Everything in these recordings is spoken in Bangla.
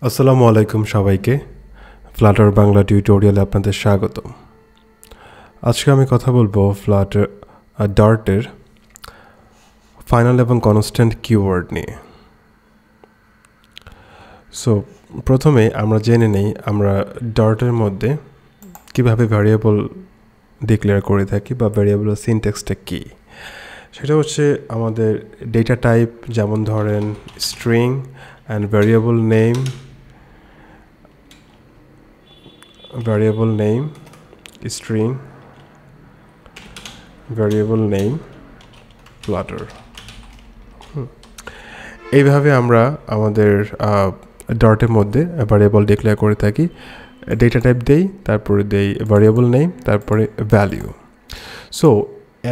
আসসালামু আলাইকুম সবাইকে ফ্লাটার বাংলা টিউটোরিয়ালে আপনাদের স্বাগতম। আজকে আমি কথা বলবো ফ্লাটার ডার্টের ফাইনাল এবং কনস্ট্যান্ট কিওয়ার্ড নিয়ে। সো প্রথমে আমরা জেনে নেই আমরা ডার্টের মধ্যে কিভাবে ভ্যারিয়েবল ডিক্লেয়ার করে থাকি বা ভ্যারিয়েবলের সিনট্যাক্সটা কী। সেটা হচ্ছে আমাদের ডেটা টাইপ, যেমন ধরেন string and variable name, string, variable name, flutter। এইভাবে আমরা আমাদের ডটের মধ্যে ভ্যারিয়েবল ডিক্লেয়ার করে থাকি। ডেটা টাইপ দেই, তারপরে দেই ভ্যারিয়েবল নেম, তারপরে ভ্যালিউ। সো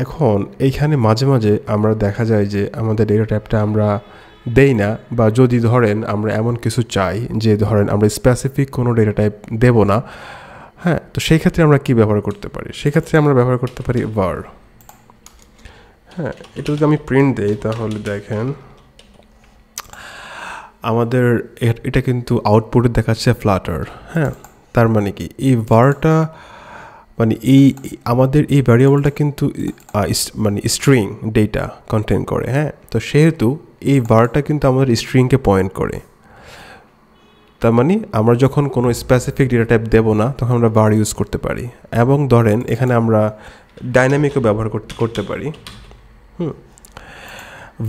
এখন এইখানে মাঝে মাঝে আমরা দেখা যায় যে আমাদের ডেটা টাইপটা আমরা দেই না, বা যদি ধরেন আমরা এমন কিছু চাই যে ধরেন আমরা স্পেসিফিক কোনো ডেটা টাইপ দেব না, হ্যাঁ, তো সেই ক্ষেত্রে আমরা কি ব্যবহার করতে পারি? সেক্ষেত্রে আমরা ব্যবহার করতে পারি var। হ্যাঁ, এটা যদি আমি প্রিন্ট দেই তাহলে দেখেন আমাদের এটা কিন্তু আউটপুটে দেখাচ্ছে ফ্লাটার। হ্যাঁ, তার মানে কি এই varটা মানে আমাদের এই ভ্যারিয়েবলটা কিন্তু মানে স্ট্রিং ডেটা কন্টেন করে। হ্যাঁ, তো সেহেতু এই varটা কিন্তু আমাদের স্ট্রিংকে পয়েন্ট করে। তার মানে আমরা যখন কোনো স্পেসিফিক ডেটা টাইপ দেব না তখন আমরা var ইউজ করতে পারি। এবং ধরেন এখানে আমরা ডাইনামিকও ব্যবহার করতে পারি।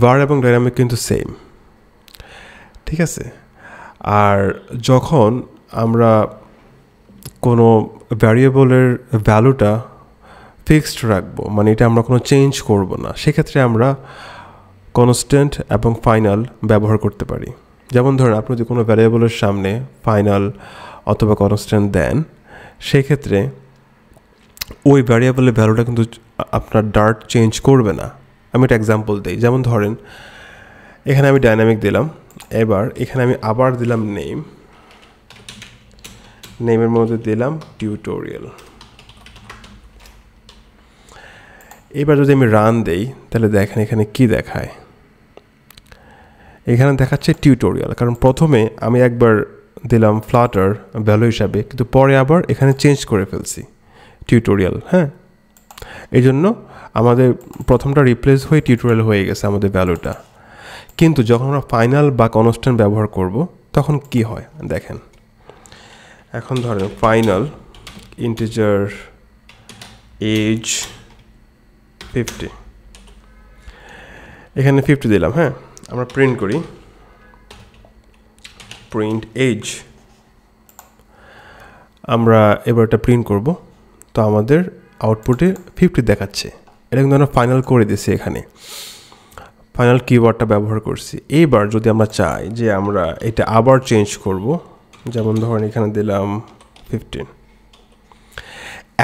var এবং ডাইনামিক কিন্তু সেম, ঠিক আছে। আর যখন আমরা কোনো ভ্যারিয়েবলের ভ্যালুটা ফিক্সড রাখবো, মানে এটা আমরা কোনো চেঞ্জ করব না, সেক্ষেত্রে আমরা কনস্ট্যান্ট এবং ফাইনাল ব্যবহার করতে পারি। যেমন ধরেন আপনি যদি কোনো ভ্যারিয়েবলের সামনে ফাইনাল অথবা কনস্ট্যান্ট দেন, সেক্ষেত্রে ওই ভ্যারিয়েবলের ভ্যালুটা কিন্তু আপনার ডার্ট চেঞ্জ করবে না। আমি একটা এক্সাম্পল দিই। যেমন ধরেন এখানে আমি ডাইনামিক দিলাম, এবার এখানে আমি আবার দিলাম নেমের মধ্যে দিলাম টিউটোরিয়াল। এবার যদি আমি রান দেই তাহলে দেখেন এখানে কি দেখায়। এখানে দেখাচ্ছে টিউটোরিয়াল, কারণ প্রথমে আমি একবার দিলাম ফ্লাটার ভ্যালু হিসাবে, কিন্তু পরে আবার এখানে চেঞ্জ করে ফেলছি টিউটোরিয়াল। হ্যাঁ, এই জন্য আমাদের প্রথমটা রিপ্লেস হয়ে টিউটোরিয়াল হয়ে গেছে আমাদের ভ্যালুটা। কিন্তু যখন আমরা ফাইনাল বা কনস্ট্যান্ট ব্যবহার করব তখন কি হয় দেখেন। এখন ধরেন ফাইনাল ইন্টিজার এজ 50, এখানে 50 দিলাম। হ্যাঁ, আমরা প্রিন্ট করি প্রিন্ট এজ। আমরা এবার এটা প্রিন্ট করব, তো আমাদের আউটপুটে 50 দেখাচ্ছে। এটা কিন্তু আমরা ফাইনাল করে দিয়েছি, এখানে ফাইনাল কিওয়ার্ডটা ব্যবহার করছি। এইবার যদি আমরা চাই যে আমরা এটা আবার চেঞ্জ করব, যেমন ধরেন এখানে দিলাম 15,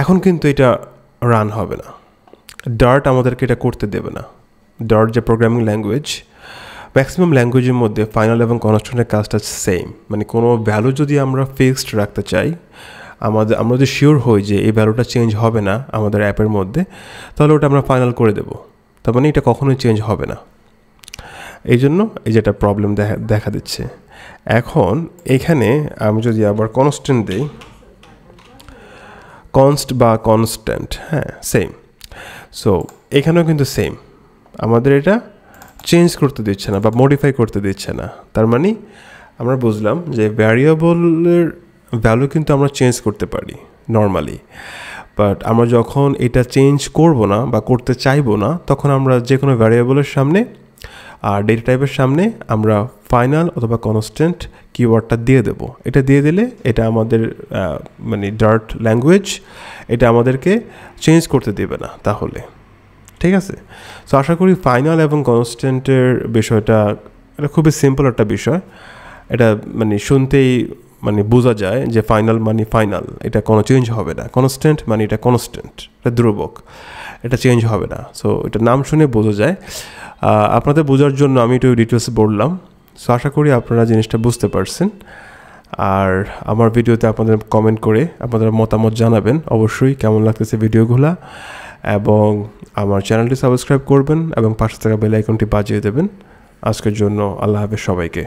এখন কিন্তু এটা রান হবে না। ডার্ট আমাদেরকে এটা করতে দেবে না। ডার্ট যে প্রোগ্রামিং ল্যাঙ্গুয়েজ, ম্যাক্সিমাম ল্যাঙ্গুয়েজের মধ্যে ফাইনাল এবং কনস্ট্যান্টের কাজটা সেম। মানে কোনো ভ্যালু যদি আমরা ফিক্সড রাখতে চাই, আমরা যদি শিওর হই যে এই ভ্যালুটা চেঞ্জ হবে না আমাদের অ্যাপের মধ্যে, তাহলে ওটা আমরা ফাইনাল করে দেব। তার মানে এটা কখনোই চেঞ্জ হবে না। এই জন্য এই যেটা প্রবলেম দেখা দিচ্ছে। এখন এখানে আমি যদি আবার কনস্ট্যান্ট দিই, কনস্ট বা কনস্ট্যান্ট, হ্যাঁ সেম। সো এখানেও কিন্তু সেম, আমাদের এটা চেঞ্জ করতে দিচ্ছে না বা মডিফাই করতে দিচ্ছে না। তার মানে আমরা বুঝলাম যে ভ্যারিয়েবলের ভ্যালু কিন্তু আমরা চেঞ্জ করতে পারি নর্মালি, বাট আমরা যখন এটা চেঞ্জ করব না বা করতে চাইবো না, তখন আমরা যে কোনো ভ্যারিয়েবলের সামনে আর ডেটা টাইপের সামনে আমরা ফাইনাল অথবা কনস্ট্যান্ট কিওয়ার্ডটা দিয়ে দেব। এটা দিয়ে দিলে এটা আমাদের মানে ডার্ট ল্যাঙ্গুয়েজ এটা আমাদেরকে চেঞ্জ করতে দেবে না তাহলে, ঠিক আছে। সো আশা করি ফাইনাল এবং কনস্ট্যান্টের বিষয়টা এটা খুবই সিম্পল একটা বিষয়। এটা মানে শুনতেই মানে বোঝা যায় যে ফাইনাল মানে ফাইনাল, এটা কোনো চেঞ্জ হবে না। কনস্ট্যান্ট মানে এটা কনস্ট্যান্ট, এটা ধ্রুবক, এটা চেঞ্জ হবে না। সো এটা নাম শুনে বোঝা যায়। আপনাদের বোঝার জন্য আমি একটু ডিটেলস বললাম। সো আশা করি আপনারা জিনিসটা বুঝতে পারছেন। আর আমার ভিডিওতে আপনাদের কমেন্ট করে আপনাদের মতামত জানাবেন অবশ্যই কেমন লাগতেছে ভিডিওগুলো, এবং আমার চ্যানেলটি সাবস্ক্রাইব করবেন এবং পাশে থাকা বেল আইকনটি বাজিয়ে দেবেন। আজকের জন্য আল্লাহ হাফেজ সবাইকে।